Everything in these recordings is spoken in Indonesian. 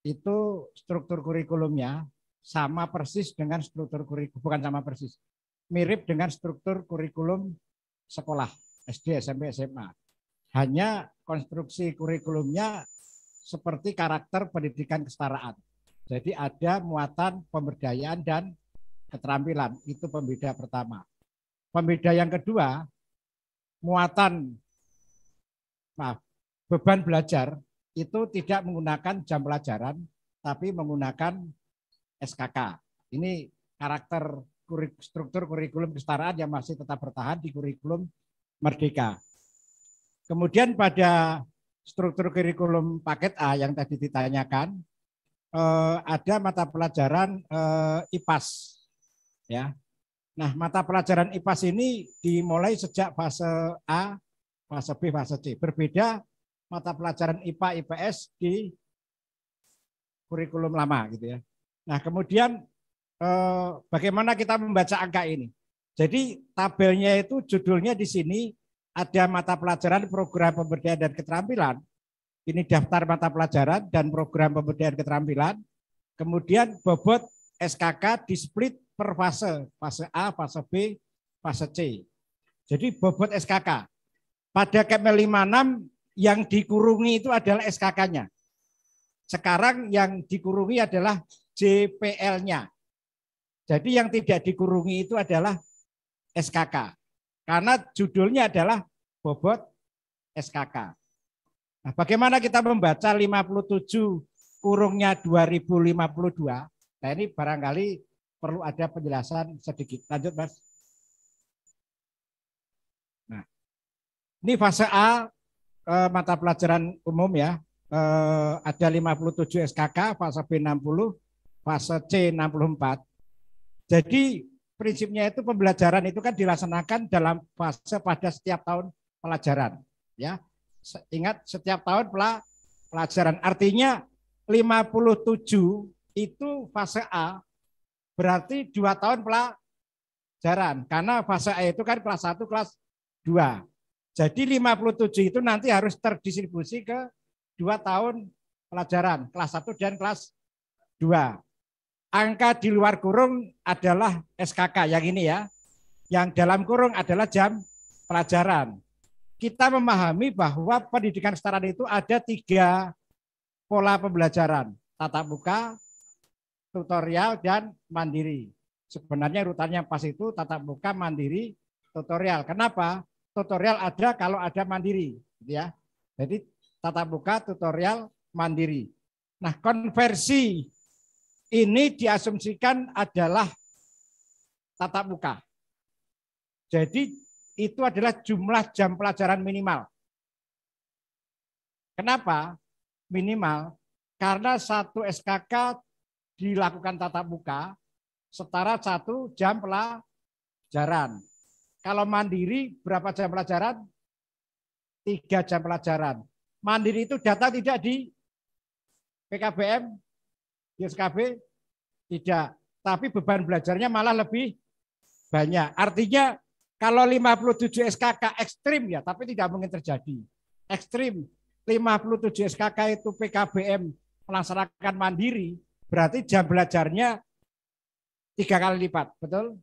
itu struktur kurikulumnya sama persis dengan struktur kurikulum, bukan sama persis, mirip dengan struktur kurikulum sekolah SD, SMP, SMA. Hanya konstruksi kurikulumnya seperti karakter pendidikan kesetaraan. Jadi ada muatan pemberdayaan dan keterampilan. Itu pembeda pertama. Pembeda yang kedua, muatan beban belajar itu tidak menggunakan jam pelajaran, tapi menggunakan SKK. Ini karakter struktur kurikulum kesetaraan yang masih tetap bertahan di kurikulum Merdeka. Kemudian pada struktur kurikulum paket A yang tadi ditanyakan, ada mata pelajaran IPAS. Ya. Nah, mata pelajaran IPAS ini dimulai sejak fase A, fase B, fase C. Berbeda mata pelajaran IPA, IPS di kurikulum lama gitu ya. Nah, kemudian bagaimana kita membaca angka ini? Jadi tabelnya itu judulnya di sini ada mata pelajaran program pemberdayaan dan keterampilan. Ini daftar mata pelajaran dan program pemberdayaan keterampilan. Kemudian bobot SKK di-split per fase. Fase A, fase B, fase C. Jadi bobot SKK. Pada Kepmel 56 yang dikurungi itu adalah SKK-nya. Sekarang yang dikurungi adalah JPL-nya. Jadi yang tidak dikurungi itu adalah SKK. Karena judulnya adalah bobot SKK. Nah, bagaimana kita membaca 57 kurungnya 2052? Nah, ini barangkali perlu ada penjelasan sedikit. Lanjut, Mas. Nah, ini fase A mata pelajaran umum ya. Ada 57 SKK, fase B 60, fase C 64. Jadi prinsipnya itu pembelajaran itu kan dilaksanakan dalam fase pada setiap tahun pelajaran. Ya, ingat setiap tahun pelajaran. Artinya 57 itu fase A berarti 2 tahun pelajaran. Karena fase A itu kan kelas 1, kelas 2. Jadi 57 itu nanti harus terdistribusi ke 2 tahun pelajaran, kelas 1 dan kelas 2. Angka di luar kurung adalah SKK yang ini ya. Yang dalam kurung adalah jam pelajaran. Kita memahami bahwa pendidikan kesetaraan itu ada 3 pola pembelajaran. Tatap muka, tutorial, dan mandiri. Sebenarnya urutannya pas itu tatap muka, mandiri, tutorial. Kenapa? Tutorial ada kalau ada mandiri. Ya. Jadi tatap muka, tutorial, mandiri. Nah, konversi ini diasumsikan adalah tatap muka. Jadi itu adalah jumlah jam pelajaran minimal. Kenapa minimal? Karena 1 SKK dilakukan tatap muka setara 1 jam pelajaran. Kalau mandiri berapa jam pelajaran? 3 jam pelajaran. Mandiri itu data tidak di PKBM, di SKB? Tidak. Tapi beban belajarnya malah lebih banyak. Artinya kalau 57 SKK ekstrim ya, tapi tidak mungkin terjadi. Ekstrim 57 SKK itu PKBM melaksanakan mandiri, berarti jam belajarnya 3 kali lipat, betul?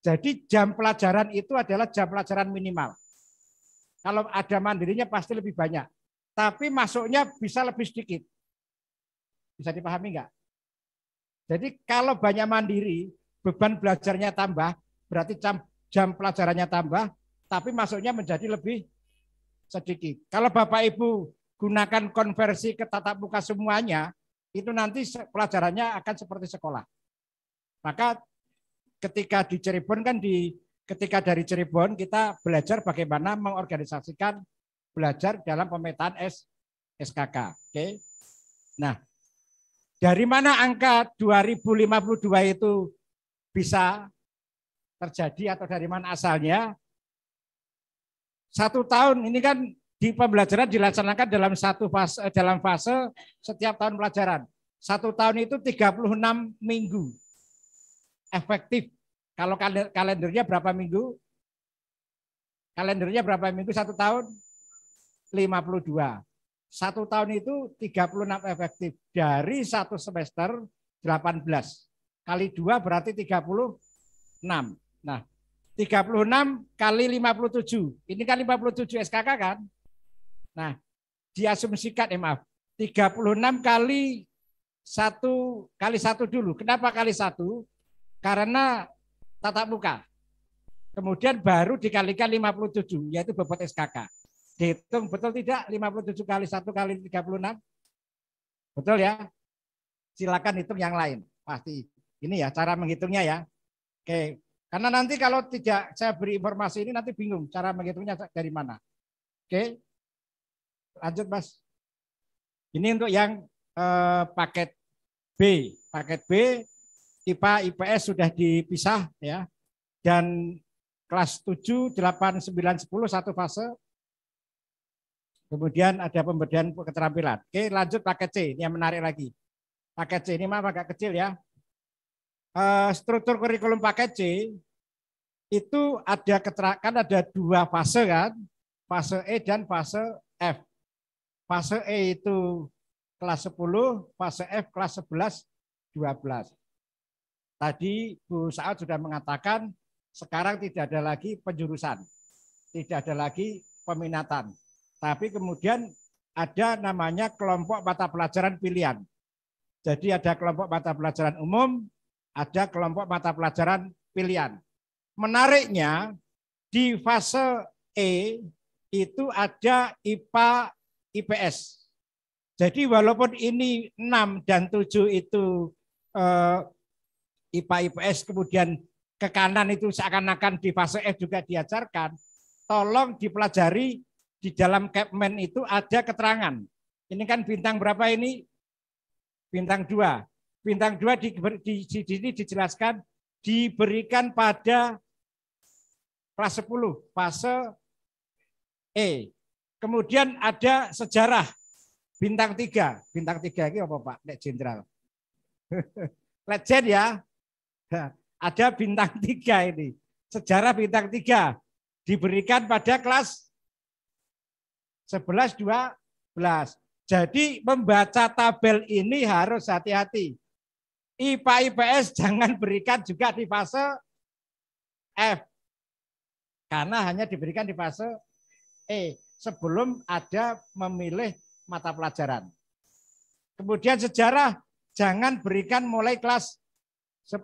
Jadi jam pelajaran itu adalah jam pelajaran minimal. Kalau ada mandirinya pasti lebih banyak. Tapi masuknya bisa lebih sedikit. Bisa dipahami enggak? Jadi kalau banyak mandiri, beban belajarnya tambah, berarti jam pelajarannya tambah, tapi masuknya menjadi lebih sedikit. Kalau Bapak Ibu gunakan konversi ke tatap muka semuanya, itu nanti pelajarannya akan seperti sekolah. Maka ketika di Cirebon kan ketika dari Cirebon kita belajar bagaimana mengorganisasikan belajar dalam pemetaan SKK. Oke. Nah, dari mana angka 2052 itu bisa terjadi atau dari mana asalnya? 1 tahun ini kan di pembelajaran dilaksanakan dalam fase setiap tahun pelajaran. 1 tahun itu 36 minggu. Efektif. Kalau kalendernya berapa minggu? Kalendernya berapa minggu 1 tahun? 52. 1 tahun itu 36 efektif. Dari 1 semester 18. Kali 2 berarti 36. Nah, 36 kali 57. Ini kan 57 SKK kan? Nah, diasumsikan, maaf, 36 kali 1 dulu. Kenapa kali 1? Karena tatap muka. Kemudian baru dikalikan 57, yaitu bobot SKK. Dihitung betul tidak 57 kali 1 kali 36? Betul ya? Silakan hitung yang lain. Pasti. Ini ya cara menghitungnya ya. Oke. Karena nanti kalau tidak saya beri informasi ini nanti bingung cara menghitungnya dari mana. Oke. Lanjut Mas. Ini untuk yang paket B. Paket B IPA IPS sudah dipisah ya. Dan kelas 7, 8, 9, 10 satu fase. Kemudian ada pemberdayaan keterampilan. Oke, lanjut paket C. Ini yang menarik lagi. Paket C ini maaf agak kecil ya. Struktur kurikulum paket C itu ada kan ada 2 fase kan. Fase E dan fase F. Fase E itu kelas 10, fase F kelas 11, 12. Tadi Bu Saad sudah mengatakan sekarang tidak ada lagi penjurusan. Tidak ada lagi peminatan. Tapi kemudian ada namanya kelompok mata pelajaran pilihan. Jadi ada kelompok mata pelajaran umum, ada kelompok mata pelajaran pilihan. Menariknya di fase E itu ada IPA IPS. Jadi walaupun ini 6 dan 7 itu IPA IPS kemudian ke kanan itu seakan-akan di fase F juga diajarkan, tolong dipelajari di dalam Capman itu ada keterangan. Ini kan bintang berapa ini? Bintang 2. Bintang 2 di sini dijelaskan diberikan pada kelas 10, fase E. Kemudian ada sejarah bintang 3. Bintang 3 ini apa Pak? Nek Jenderal. Legend ya. Ada bintang 3 ini. Sejarah bintang 3 diberikan pada kelas 11, 12. Jadi membaca tabel ini harus hati-hati. IPA IPS jangan berikan juga di fase F. Karena hanya diberikan di fase E. Sebelum ada memilih mata pelajaran. Kemudian sejarah jangan berikan mulai kelas 10.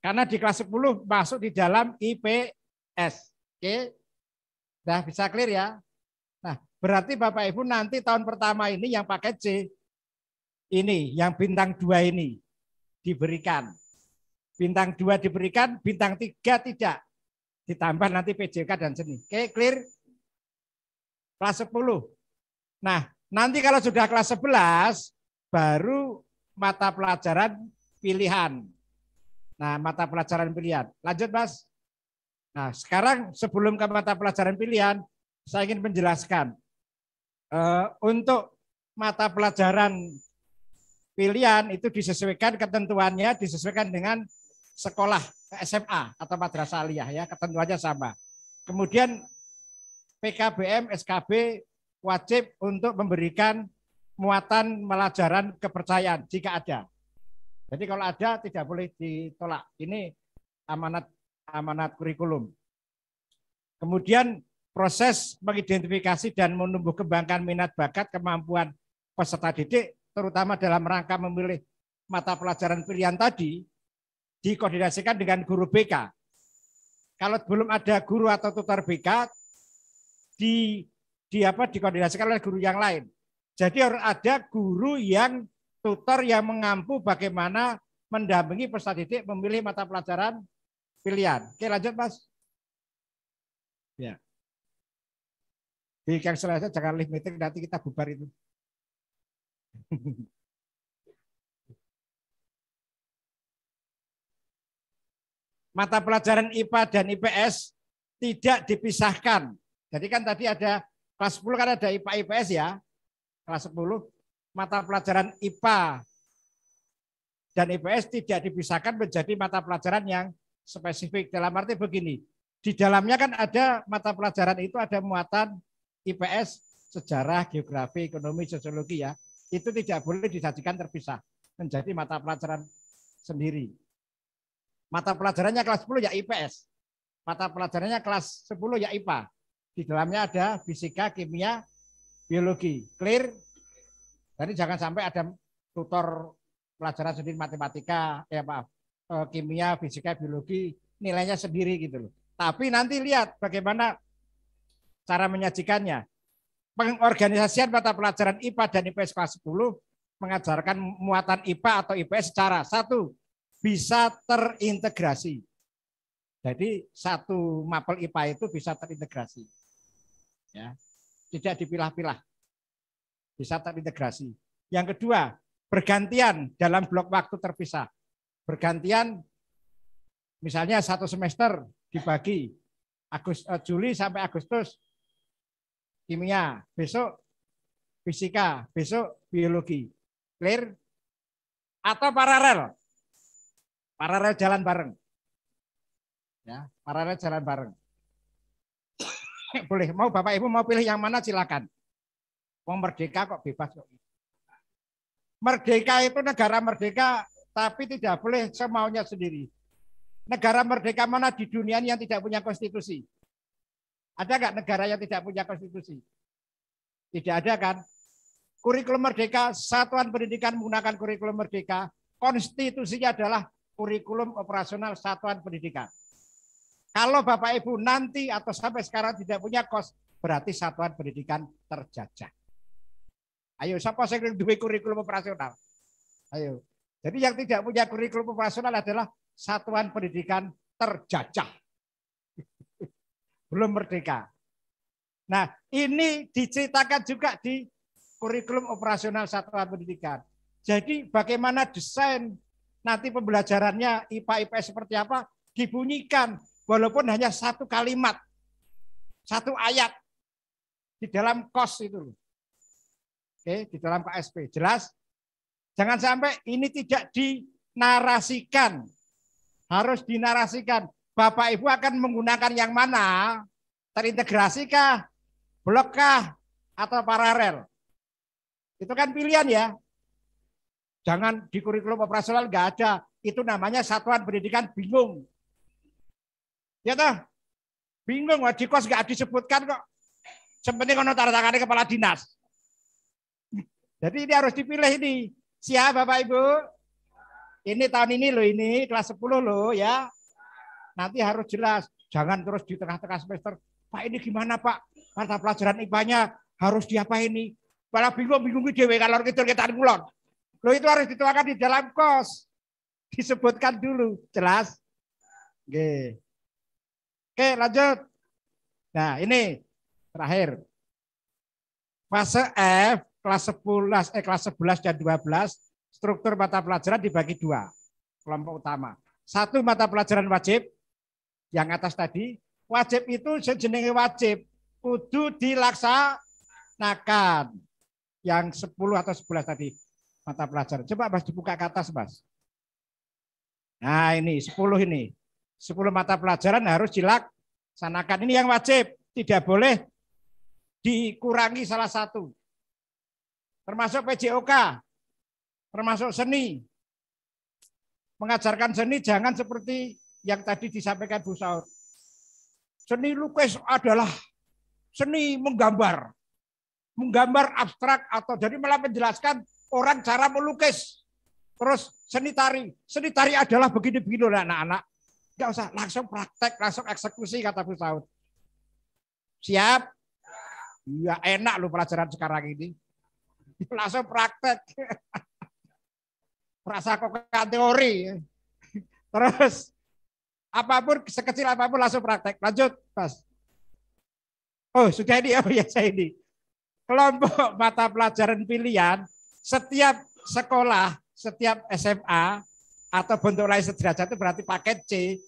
Karena di kelas 10 masuk di dalam IPS. Oke. Sudah bisa clear ya? Nah, berarti Bapak Ibu nanti tahun pertama ini yang paket C, ini yang bintang 2 ini diberikan. Bintang 2 diberikan, bintang 3 tidak. Ditambah nanti PJK dan seni. Oke, clear? Kelas 10. Nah, nanti kalau sudah kelas 11, baru mata pelajaran pilihan. Nah, mata pelajaran pilihan. Lanjut, Mas. Nah, sekarang sebelum ke mata pelajaran pilihan, saya ingin menjelaskan untuk mata pelajaran pilihan itu disesuaikan ketentuannya disesuaikan dengan sekolah SMA atau madrasah aliyah ya, ketentuannya sama. Kemudian PKBM SKB wajib untuk memberikan muatan pelajaran kepercayaan jika ada. Jadi kalau ada tidak boleh ditolak. Ini amanat kurikulum. Kemudian proses mengidentifikasi dan menumbuh kembangkan minat bakat kemampuan peserta didik, terutama dalam rangka memilih mata pelajaran pilihan tadi, dikoordinasikan dengan guru BK. Kalau belum ada guru atau tutor BK, dikoordinasikan oleh guru yang lain. Jadi harus ada guru yang tutor yang mengampu bagaimana mendampingi peserta didik memilih mata pelajaran pilihan. Oke, lanjut Mas. Ya. Di cancel aja, jangan live meeting, nanti kita bubar itu. Mata pelajaran IPA dan IPS tidak dipisahkan. Jadi kan tadi ada kelas 10 kan ada IPA IPS ya. Kelas 10 mata pelajaran IPA dan IPS tidak dipisahkan menjadi mata pelajaran yang spesifik. Dalam arti begini, di dalamnya kan ada mata pelajaran itu ada muatan IPS sejarah, geografi, ekonomi, sosiologi ya, itu tidak boleh disajikan terpisah menjadi mata pelajaran sendiri. Mata pelajarannya kelas 10 ya IPS. Mata pelajarannya kelas 10 ya IPA. Di dalamnya ada fisika, kimia, biologi. Clear? Jadi jangan sampai ada tutor pelajaran sendiri matematika, kimia, fisika, biologi, nilainya sendiri gitu loh. Tapi nanti lihat bagaimana cara menyajikannya. Pengorganisasian mata pelajaran IPA dan IPS kelas 10 mengajarkan muatan IPA atau IPS secara satu, bisa terintegrasi. Jadi satu mapel IPA itu bisa terintegrasi. Ya, tidak dipilah-pilah. Bisa terintegrasi. Yang kedua, bergantian dalam blok waktu terpisah. Bergantian misalnya satu semester dibagi Juli sampai Agustus kimia, besok fisika, besok biologi. Clear? Atau paralel. Paralel jalan bareng. Ya, paralel jalan bareng. Boleh, mau Bapak Ibu mau pilih yang mana silakan. Mau merdeka kok bebas kok. Merdeka itu negara merdeka, tapi tidak boleh semaunya sendiri. Negara merdeka mana di dunia yang tidak punya konstitusi? Ada nggak negara yang tidak punya konstitusi? Tidak ada kan? Kurikulum merdeka, satuan pendidikan menggunakan kurikulum merdeka, konstitusinya adalah kurikulum operasional satuan pendidikan. Kalau Bapak Ibu nanti atau sampai sekarang tidak punya KOS, berarti satuan pendidikan terjajah. Ayo, siapa yang duwe kurikulum operasional? Ayo. Jadi yang tidak punya kurikulum operasional adalah satuan pendidikan terjajah. Belum merdeka. Nah, ini diceritakan juga di kurikulum operasional satuan pendidikan. Jadi bagaimana desain nanti pembelajarannya IPA IPS seperti apa dibunyikan walaupun hanya satu kalimat, satu ayat di dalam KOS itu. Oke, di dalam KSP. Jelas? Jangan sampai ini tidak dinarasikan. Harus dinarasikan. Bapak Ibu akan menggunakan yang mana? Terintegrasi kah? Blok kah? Atau paralel? Itu kan pilihan ya. Jangan di kurikulum operasional nggak ada. Itu namanya satuan pendidikan bingung. Ya toh? Bingung, di KOS nggak disebutkan kok. Sebenarnya kalau tanda tangannya kepala dinas. Jadi ini harus dipilih ini. Siap Bapak Ibu? Ini tahun ini loh, ini kelas 10 loh ya. Nanti harus jelas. Jangan terus di tengah-tengah semester. Pak ini gimana Pak? Mata pelajaran IPA-nya harus diapa ini? Malah bingung-bingung dewe kalau kita kulon. Loh itu harus dituangkan di dalam KOS. Disebutkan dulu. Jelas? Oke. Oke lanjut. Nah ini terakhir. Fase F kelas 11 dan 12 struktur mata pelajaran dibagi dua kelompok utama. Satu mata pelajaran wajib yang atas tadi. Wajib itu jenenge wajib kudu dilaksanakan. Yang 10 atau 11 tadi mata pelajaran. Coba Mas dibuka ke atas Mas. Nah ini 10 ini. 10 mata pelajaran harus dilaksanakan. Ini yang wajib. Tidak boleh dikurangi salah satu. Termasuk PJOK, termasuk seni. Mengajarkan seni jangan seperti yang tadi disampaikan Bu Saud. Seni lukis adalah seni menggambar. Menggambar abstrak atau jadi malah menjelaskan orang cara melukis. Terus seni tari. Seni tari adalah begini-begini anak-anak. Enggak usah, langsung praktek, langsung eksekusi kata Bu Saud. Siap? Ya enak loh pelajaran sekarang ini. Langsung praktek. Merasa kok teori. Terus apapun, sekecil apapun langsung praktek. Lanjut, Mas. Oh, sudah ini. Oh ya, saya ini. Kelompok mata pelajaran pilihan, setiap sekolah, setiap SMA, atau bentuk lain sederajat itu berarti paket C,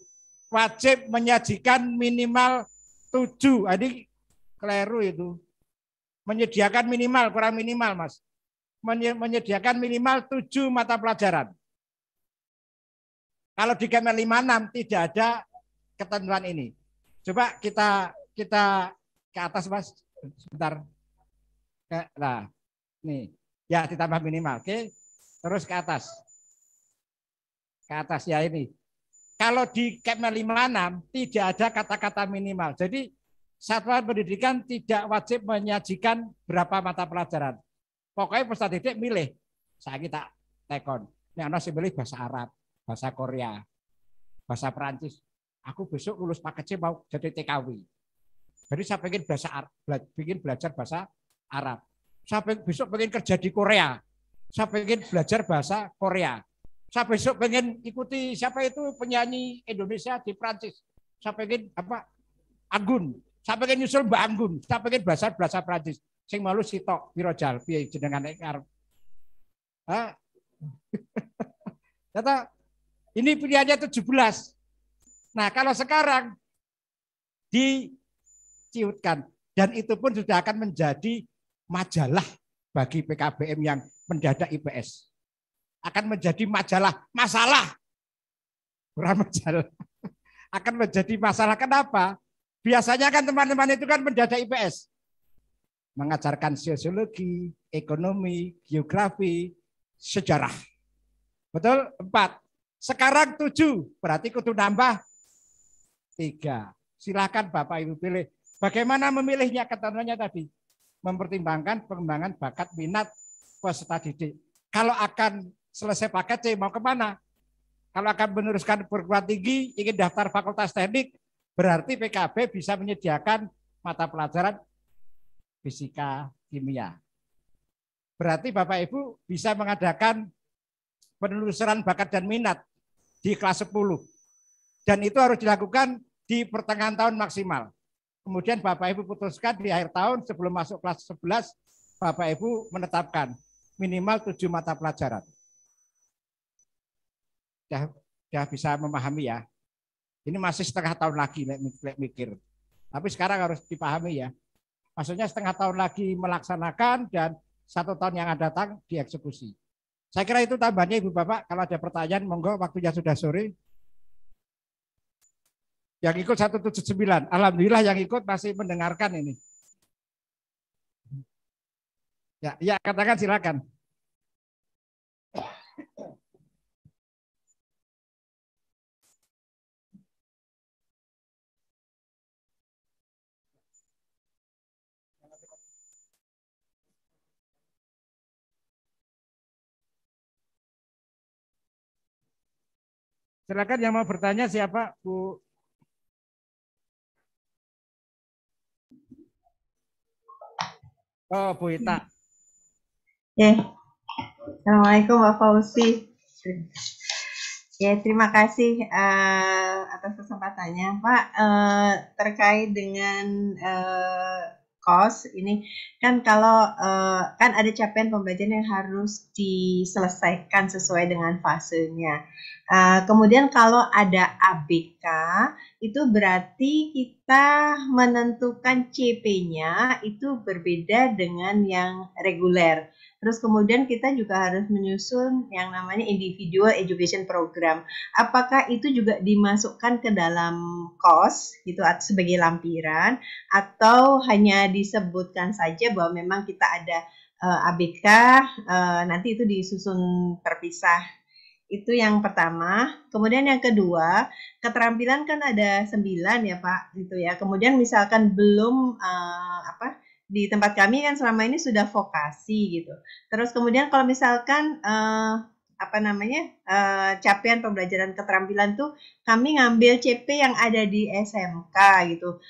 wajib menyajikan minimal 7. Ini keliru itu. Menyediakan minimal, kurang minimal Mas. Menyediakan minimal 7 mata pelajaran. Kalau di Kemen 56 tidak ada ketentuan ini. Coba kita ke atas Mas, sebentar. Nah, nih. Ya, ditambah minimal. Oke. Terus ke atas. Ke atas ya ini. Kalau di Kepmen 56 tidak ada kata-kata minimal. Jadi satuan pendidikan tidak wajib menyajikan berapa mata pelajaran. Pokoknya peserta didik milih. Saya kita tekon. Ini anak sih milih bahasa Arab, bahasa Korea, bahasa Perancis. Aku besok lulus paket C mau jadi TKW. Jadi saya pengen belajar bahasa Arab. Saya besok pengen kerja di Korea. Saya pengen belajar bahasa Korea. Saya besok pengen ikuti siapa itu penyanyi Indonesia di Prancis. Saya pengen apa? Anggun. Saya pengen nyusul Mbak Anggun. Saya pengen bahasa Prancis. Sing malu sitok pirojal piye jenengan arep. Hah? Kata ini pilihannya 17. Nah, kalau sekarang diciutkan dan itu pun sudah akan menjadi majalah bagi PKBM yang mendadak IPS. Akan menjadi masalah. Bukan majalah. Akan menjadi masalah. Kenapa? Biasanya kan teman-teman itu kan mendadak IPS. Mengajarkan sosiologi, ekonomi, geografi, sejarah. Betul? 4. Sekarang 7. Berarti kudu nambah 3. Silakan Bapak Ibu pilih. Bagaimana memilihnya ketentuannya tadi? Mempertimbangkan pengembangan bakat minat peserta didik. Kalau akan selesai paket C mau kemana? Kalau akan meneruskan perguruan tinggi, ingin daftar fakultas teknik, berarti PKB bisa menyediakan mata pelajaran fisika, kimia. Berarti Bapak Ibu bisa mengadakan penelusuran bakat dan minat di kelas 10. Dan itu harus dilakukan di pertengahan tahun maksimal. Kemudian Bapak Ibu putuskan di akhir tahun sebelum masuk kelas 11, Bapak Ibu menetapkan minimal 7 mata pelajaran. Sudah bisa memahami ya. Ini masih setengah tahun lagi mikir. Tapi sekarang harus dipahami ya. Maksudnya setengah tahun lagi melaksanakan dan 1 tahun yang akan datang dieksekusi. Saya kira itu tambahannya Ibu Bapak. Kalau ada pertanyaan, monggo, waktunya sudah sore. Yang ikut 179. Alhamdulillah yang ikut masih mendengarkan ini. Ya katakan silakan. Silakan yang mau bertanya siapa, Bu? Oh, Bu Ita. Assalamualaikum Pak Fauzi. Ya, terima kasih atas kesempatannya, Pak. Terkait dengan kos ini kan kalau kan ada capaian pembelajaran yang harus diselesaikan sesuai dengan fasenya. Kemudian kalau ada ABK itu berarti kita menentukan CP-nya itu berbeda dengan yang reguler. Terus kemudian kita juga harus menyusun yang namanya individual education program. Apakah itu juga dimasukkan ke dalam kos gitu sebagai lampiran atau hanya disebutkan saja bahwa memang kita ada ABK nanti itu disusun terpisah. Itu yang pertama. Kemudian yang kedua, keterampilan kan ada 9 ya Pak gitu ya. Kemudian misalkan belum di tempat kami kan selama ini sudah vokasi gitu. Terus kemudian kalau misalkan capaian pembelajaran keterampilan tuh kami ngambil CP yang ada di SMK gitu.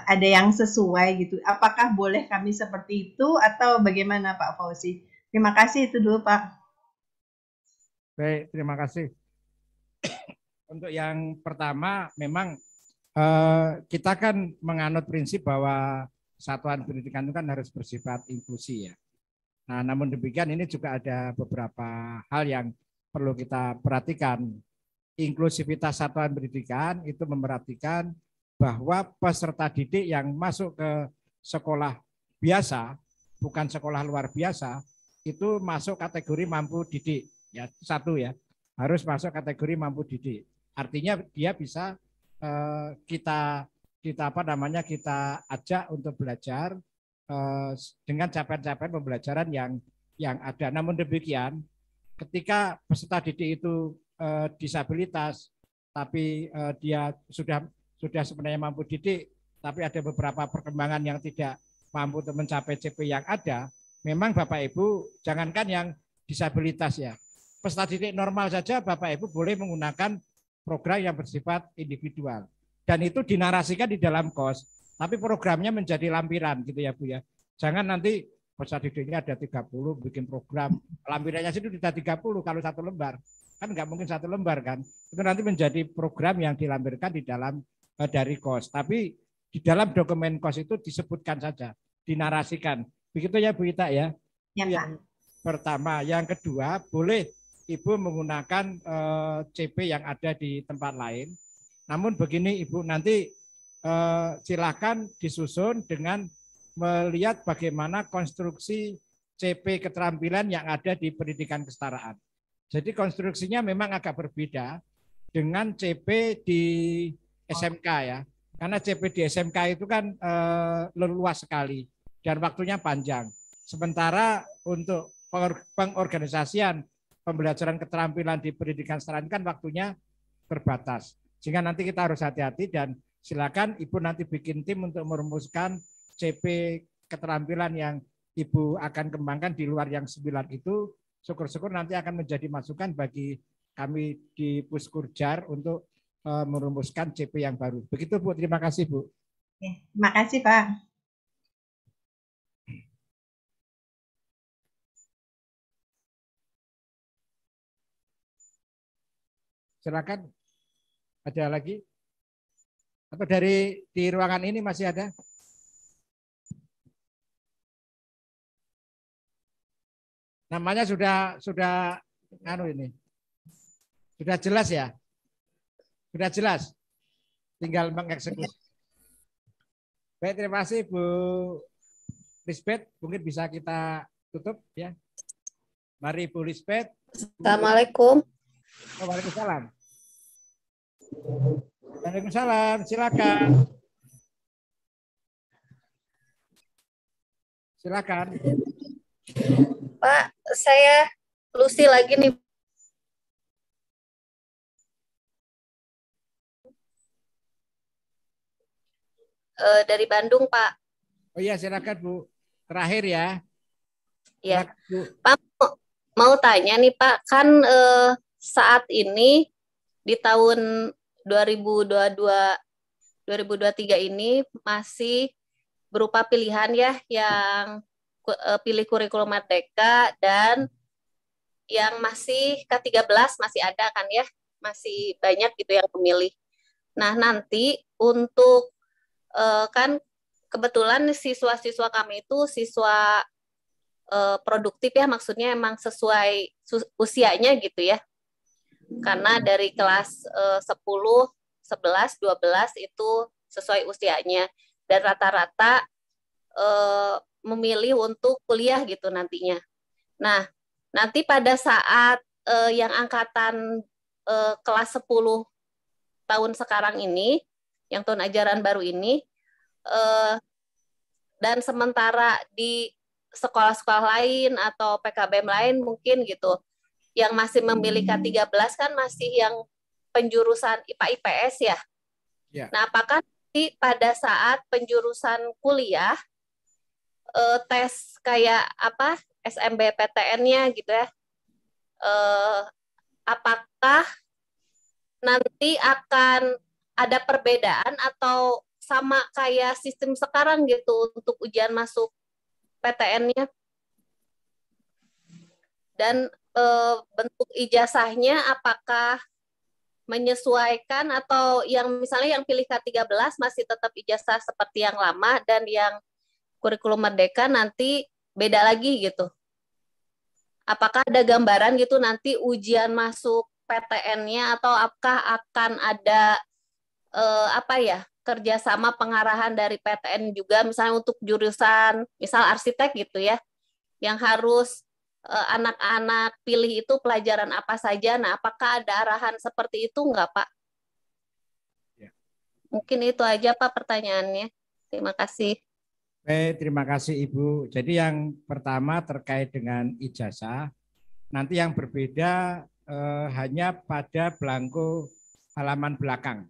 Ada yang sesuai gitu. Apakah boleh kami seperti itu atau bagaimana Pak Fauzi? Terima kasih itu dulu Pak. Baik, terima kasih. Untuk yang pertama memang kita kan menganut prinsip bahwa satuan pendidikan itu kan harus bersifat inklusi ya. Nah, namun demikian ini juga ada beberapa hal yang perlu kita perhatikan. Inklusivitas satuan pendidikan itu memperhatikan bahwa peserta didik yang masuk ke sekolah biasa, bukan sekolah luar biasa, itu masuk kategori mampu didik. Ya, satu ya, harus masuk kategori mampu didik. Artinya dia bisa kita ajak untuk belajar dengan capaian-capaian pembelajaran yang ada. Namun demikian, ketika peserta didik itu disabilitas, tapi dia sudah sebenarnya mampu didik, tapi ada beberapa perkembangan yang tidak mampu untuk mencapai CP yang ada, memang Bapak Ibu jangankan yang disabilitas ya, peserta didik normal saja Bapak Ibu boleh menggunakan program yang bersifat individual. Dan itu dinarasikan di dalam KOS, tapi programnya menjadi lampiran gitu ya Bu ya. Jangan nanti peserta didiknya ada 30 bikin program, lampirannya itu tidak 30 kalau satu lembar. Kan nggak mungkin satu lembar kan. Itu nanti menjadi program yang dilampirkan di dalam dari KOS. Tapi di dalam dokumen KOS itu disebutkan saja, dinarasikan. Begitu ya Bu Ita ya. Ya, Pak. Yang pertama, yang kedua boleh Ibu menggunakan CP yang ada di tempat lain. Namun begini Ibu, nanti silakan disusun dengan melihat bagaimana konstruksi CP keterampilan yang ada di pendidikan kesetaraan. Jadi konstruksinya memang agak berbeda dengan CP di SMK ya. Karena CP di SMK itu kan luas sekali dan waktunya panjang. Sementara untuk pengorganisasian pembelajaran keterampilan di pendidikan kesetaraan kan waktunya terbatas. Sehingga nanti kita harus hati-hati dan silakan Ibu nanti bikin tim untuk merumuskan CP keterampilan yang Ibu akan kembangkan di luar yang 9 itu. Syukur-syukur nanti akan menjadi masukan bagi kami di Puskurjar untuk merumuskan CP yang baru. Begitu Bu, terima kasih Bu. Terima kasih Pak. Silakan, ada lagi? Atau dari di ruangan ini masih ada? Namanya sudah ini. Sudah jelas ya? Sudah jelas. Tinggal mengeksekusi. Baik, terima kasih Bu Lisbeth. Mungkin bisa kita tutup ya. Mari Bu Lisbeth. Assalamualaikum. Waalaikumsalam. Waalaikumsalam. Silakan. Silakan. Pak, saya Lucy lagi nih. Dari Bandung, Pak. Oh iya, silakan Bu. Terakhir ya. Ya. Silakan, Bu. Pak, mau tanya nih Pak, kan saat ini di tahun 2023 ini masih berupa pilihan ya, yang pilih kurikulum merdeka dan yang masih K13 masih ada kan ya, masih banyak gitu yang memilih. Nah nanti untuk kan kebetulan siswa-siswa kami itu siswa produktif ya, maksudnya emang sesuai usianya gitu ya. Karena dari kelas 10, 11, 12 itu sesuai usianya. Dan rata-rata memilih untuk kuliah gitu nantinya. Nah, nanti pada saat yang angkatan kelas 10 tahun sekarang ini, yang tahun ajaran baru ini, dan sementara di sekolah-sekolah lain atau PKBM lain mungkin gitu, yang masih memilih K13 kan masih yang penjurusan IPA IPS ya. Ya. Nah, apakah nanti pada saat penjurusan kuliah tes kayak apa SMBPTN-nya gitu ya, apakah nanti akan ada perbedaan atau sama kayak sistem sekarang gitu untuk ujian masuk PTN-nya? Dan bentuk ijazahnya apakah menyesuaikan atau yang misalnya yang pilih K13 masih tetap ijazah seperti yang lama dan yang kurikulum merdeka nanti beda lagi gitu? Apakah ada gambaran gitu nanti ujian masuk PTN-nya atau apakah akan ada kerjasama pengarahan dari PTN juga misalnya untuk jurusan misal arsitek gitu ya, yang harus anak-anak pilih itu pelajaran apa saja. Nah, apakah ada arahan seperti itu enggak, Pak? Ya. Mungkin itu aja, Pak, pertanyaannya. Terima kasih. Baik, terima kasih Ibu. Jadi yang pertama terkait dengan ijazah, nanti yang berbeda hanya pada belangko halaman belakang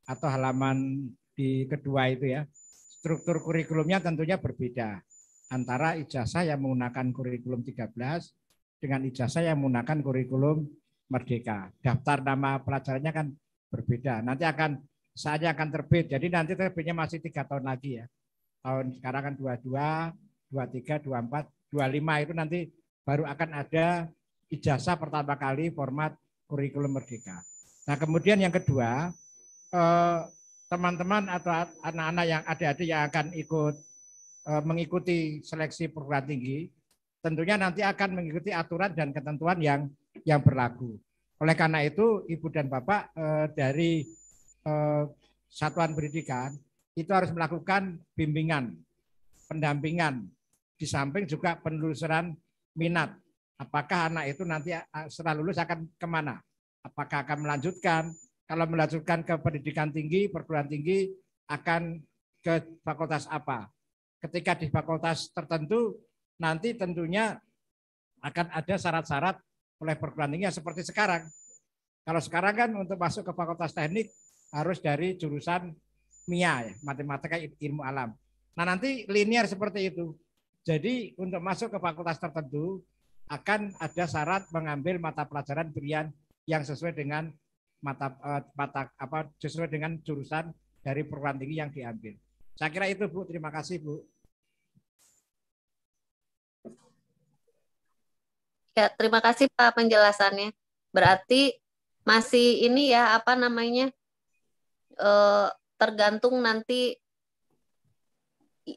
atau halaman di kedua itu ya. Struktur kurikulumnya tentunya berbeda antara ijazah yang menggunakan kurikulum 13 dengan ijazah yang menggunakan kurikulum Merdeka. Daftar nama pelajarannya kan berbeda. Nanti saatnya akan terbit. Jadi nanti terbitnya masih 3 tahun lagi ya. Tahun sekarang kan 22, 23, 24, 25 itu nanti baru akan ada ijazah pertama kali format kurikulum Merdeka. Nah kemudian yang kedua, teman-teman atau anak-anak yang adik-adik yang akan mengikuti seleksi perguruan tinggi, tentunya nanti akan mengikuti aturan dan ketentuan yang berlaku. Oleh karena itu, Ibu dan Bapak dari satuan pendidikan itu harus melakukan bimbingan, pendampingan, di samping juga penelusuran minat. Apakah anak itu nanti setelah lulus akan kemana? Apakah akan melanjutkan? Kalau melanjutkan ke pendidikan tinggi, perguruan tinggi, akan ke fakultas apa? Ketika di fakultas tertentu, nanti tentunya akan ada syarat-syarat oleh perguruan tinggi seperti sekarang. Kalau sekarang kan untuk masuk ke fakultas teknik harus dari jurusan MIA, ya, matematika ilmu alam. Nah nanti linear seperti itu. Jadi untuk masuk ke fakultas tertentu akan ada syarat mengambil mata pelajaran pilihan yang sesuai dengan sesuai dengan jurusan dari perguruan tinggi yang diambil. Saya kira itu Bu. Terima kasih Bu. Ya, terima kasih Pak penjelasannya. Berarti masih ini ya apa namanya? Tergantung nanti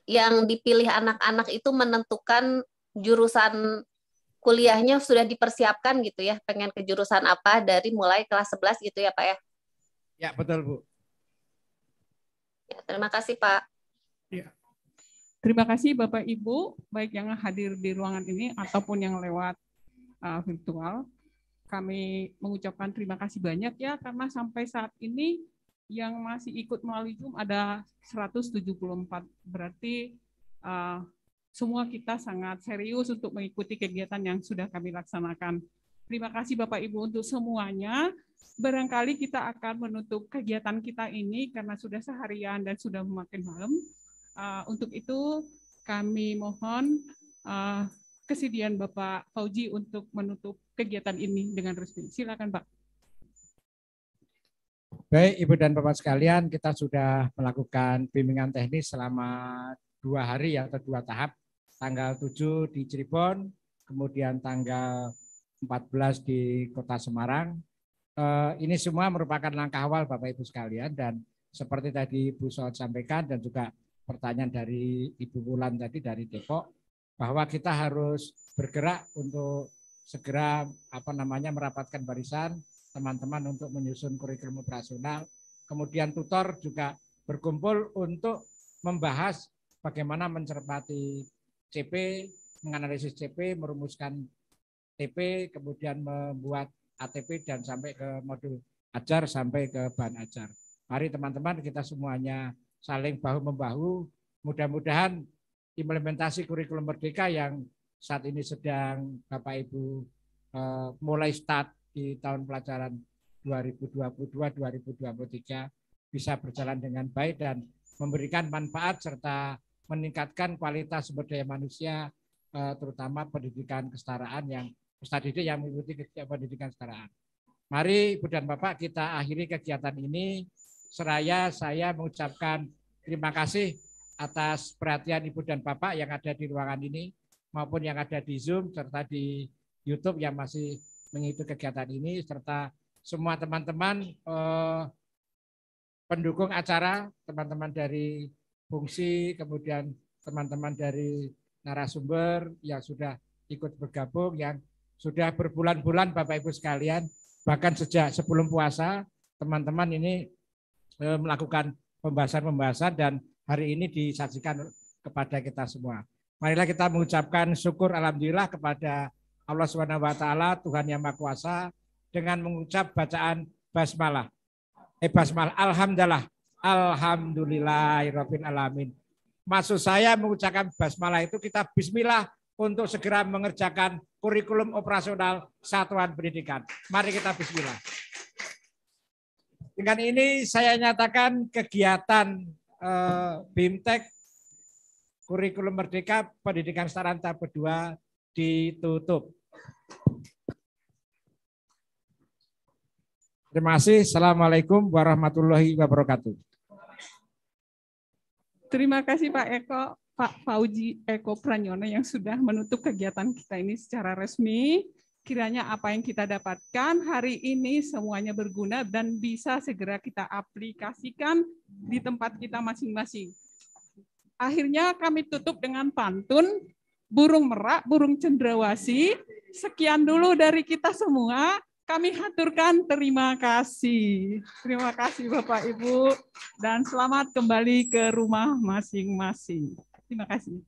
yang dipilih anak-anak itu menentukan jurusan kuliahnya sudah dipersiapkan gitu ya, pengen ke jurusan apa dari mulai kelas 11 gitu ya Pak ya? Ya betul Bu. Ya, terima kasih Pak. Ya. Terima kasih Bapak Ibu, baik yang hadir di ruangan ini ataupun yang lewat virtual. Kami mengucapkan terima kasih banyak ya, karena sampai saat ini yang masih ikut melalui Zoom ada 174. Berarti semua kita sangat serius untuk mengikuti kegiatan yang sudah kami laksanakan. Terima kasih Bapak Ibu untuk semuanya. Barangkali kita akan menutup kegiatan kita ini karena sudah seharian dan sudah makin malam. Untuk itu kami mohon kesediaan Bapak Fauji untuk menutup kegiatan ini dengan resmi. Silakan Pak. Baik Ibu dan Bapak sekalian, kita sudah melakukan bimbingan teknis selama 2 hari atau 2 tahap. Tanggal 7 di Cirebon, kemudian tanggal 14 di Kota Semarang. Ini semua merupakan langkah awal Bapak Ibu sekalian, dan seperti tadi Bu Saud sampaikan dan juga pertanyaan dari Ibu Wulan tadi dari Depok, bahwa kita harus bergerak untuk segera merapatkan barisan teman-teman untuk menyusun kurikulum operasional. Kemudian tutor juga berkumpul untuk membahas bagaimana mencermati CP, menganalisis CP, merumuskan TP, kemudian membuat ATP dan sampai ke modul ajar sampai ke bahan ajar. Mari teman-teman kita semuanya saling bahu-membahu. Mudah-mudahan implementasi kurikulum Merdeka yang saat ini sedang Bapak Ibu mulai start di tahun pelajaran 2022-2023 bisa berjalan dengan baik dan memberikan manfaat serta meningkatkan kualitas sumber daya manusia, terutama pendidikan kesetaraan yang peserta didik yang mengikuti pendidikan kesetaraan. Mari Ibu dan Bapak kita akhiri kegiatan ini seraya saya mengucapkan terima kasih atas perhatian Ibu dan Bapak yang ada di ruangan ini maupun yang ada di Zoom serta di YouTube yang masih mengikuti kegiatan ini, serta semua teman-teman pendukung acara, teman-teman dari fungsi, kemudian teman-teman dari narasumber yang sudah ikut bergabung, yang sudah berbulan-bulan Bapak Ibu sekalian, bahkan sejak sebelum puasa, teman-teman ini melakukan pembahasan-pembahasan dan hari ini disajikan kepada kita semua. Marilah kita mengucapkan syukur alhamdulillah kepada Allah Subhanahu wa taala, Tuhan yang Maha Kuasa, dengan mengucap bacaan basmalah. Basmalah, alhamdulillah, alhamdulillahirabbil alamin. Maksud saya mengucapkan basmalah itu kita bismillah untuk segera mengerjakan kurikulum operasional satuan pendidikan. Mari kita bismillah. Dengan ini saya nyatakan kegiatan BIMTEK Kurikulum Merdeka Pendidikan Setara tahap kedua ditutup. Terima kasih. Assalamualaikum warahmatullahi wabarakatuh. Terima kasih Pak Eko, Pak Fauji Eko Pranyono yang sudah menutup kegiatan kita ini secara resmi. Kiranya apa yang kita dapatkan hari ini semuanya berguna dan bisa segera kita aplikasikan di tempat kita masing-masing. Akhirnya kami tutup dengan pantun burung merak, burung cendrawasih. Sekian dulu dari kita semua. Kami haturkan terima kasih. Terima kasih Bapak Ibu dan selamat kembali ke rumah masing-masing. Terima kasih.